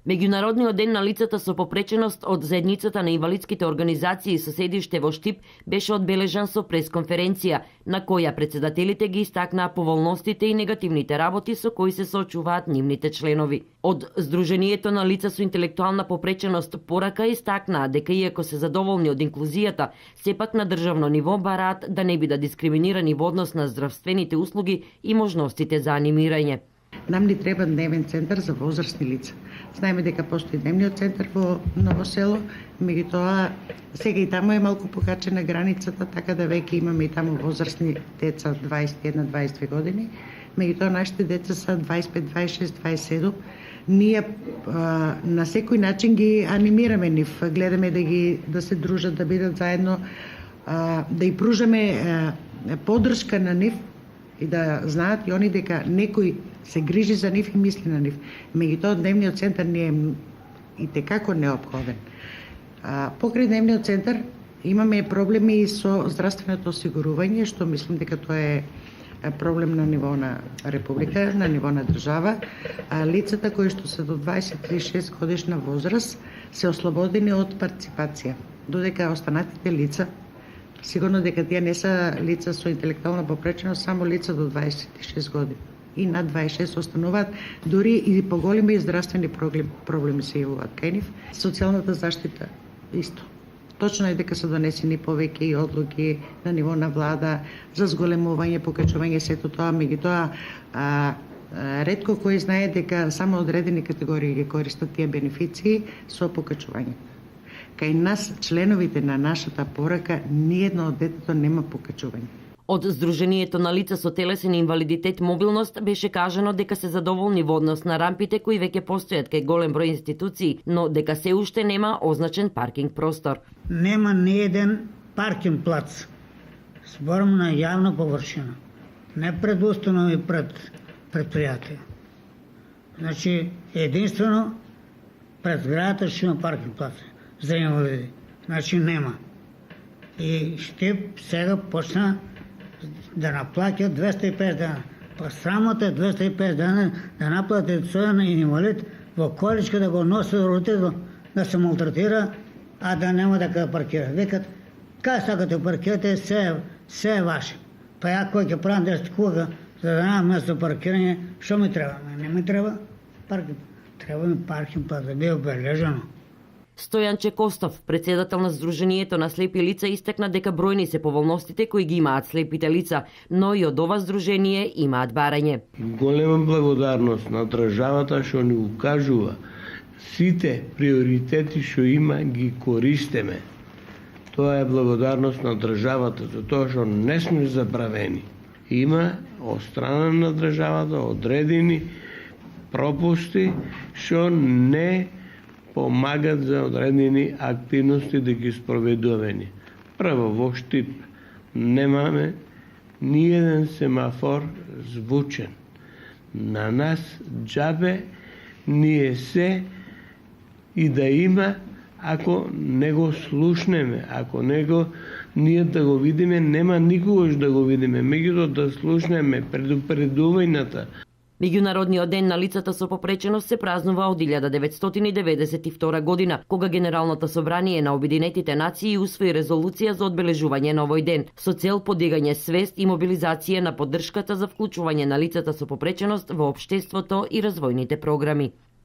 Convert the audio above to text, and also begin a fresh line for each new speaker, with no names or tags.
Меѓународниот ден на лицата со попреченост од заедницата на инвалидските организации со седиште во Штип беше одбележан со пресконференција, на која председателите ги истакнаа поволностите и негативните работи со кои се соочуваат нивните членови. Од Сдруженијето на лица со интелектуална попреченост порака истакнаа дека иако се задоволни од инклузијата, сепак на државно ниво бараат да не бидат дискриминирани во однос на здравствените услуги и можностите за анимирање.
Нам ни треба дневен центар за возрастни лица. Знаеме дека постои дневниот центар во Ново село, меѓутоа сега и таму е малку покачена границата, така да веќе имаме и таму возрастни деца 21-22 години. Меѓутоа нашите деца се 25, 26, 27. Ние на секој начин ги анимираме нив, гледаме да се дружат, да бидат заедно, да и пружаме поддршка на нив и да знаат и они дека некој се грижи за нив и мисли на нив. Меѓутоа дневниот центар не е и текако неопходен. Покрај дневниот центар имаме проблеми и со здравственото осигурување, што мислам дека тоа е проблем на ниво на Република, на ниво на држава. Лицата кои што се до 26 годишна возраст се ослободени од партиципација, додека останатите лица сигурно дека тие не се лица со интелектуална попреченост, само лица до 26 години. И над 26 остануваат, дури и поголеми здравствени проблеми се јавуваат кај нив. Социјалната заштита исто. Точно е дека се донесени повеќе и одлуки на ниво на влада за зголемување, покачување сето тоа, меѓутоа ретко кој знае дека само одредени категории ги користат тие бенефиции со покачување. Кај нас, членовите на нашата порака, ниедно од детето нема покачување.
Од Сдруженијето на лица со телесен инвалидитет мобилност беше кажано дека се задоволни во однос на рампите кои веќе постојат кај голем број институции, но дека се уште нема означен паркинг простор.
Нема ниеден паркинг плац. Зборам на јавна површина. Не пред установи, пред предпријатија. Значи, единствено пред зградата ќе има паркинг плац за инвалиди. Значи нема. И Штип сега почна да наплаќа 250 дена. Па срамота е 250 дена да наплати сојан инвалид во количка да го носи до родител, да се малтретира, а да нема да паркира. Викат, кај сакате паркирате, се е ваше. Па ја кој ќе правам 10 куга за да немам место паркирање, што ми треба? Не ми треба паркинг. Треба ми паркинг па да биде обележано.
Стојан Чекостов, председател на Сдруженијето на слепи лица, истакна дека бројни се поволностите кои ги имаат слепите лица, но и од ова здружение имаат барање.
Голема благодарност на државата што ни укажува сите приоритети што има ги користиме. Тоа е благодарност на државата за тоа што не сме забравени. Има од страна на државата одредени пропусти што не помагат за одредени активности да ги спроведуваме. Прво, во Штип немаме ниеден семафор звучен. На нас џабе ние се и да има, ако не го слушнеме, ако него ние да го видиме, нема никогаш да го видиме. Меѓутоа да слушнеме предупредувањата.
Меѓународниот ден на лицата со попреченост се празнува од 1992 година, кога Генералното собрание на Обединетите нации усвои резолуција за одбележување на овој ден, со цел подигање свест и мобилизација на поддршката за вклучување на лицата со попреченост во општеството и развојните програми.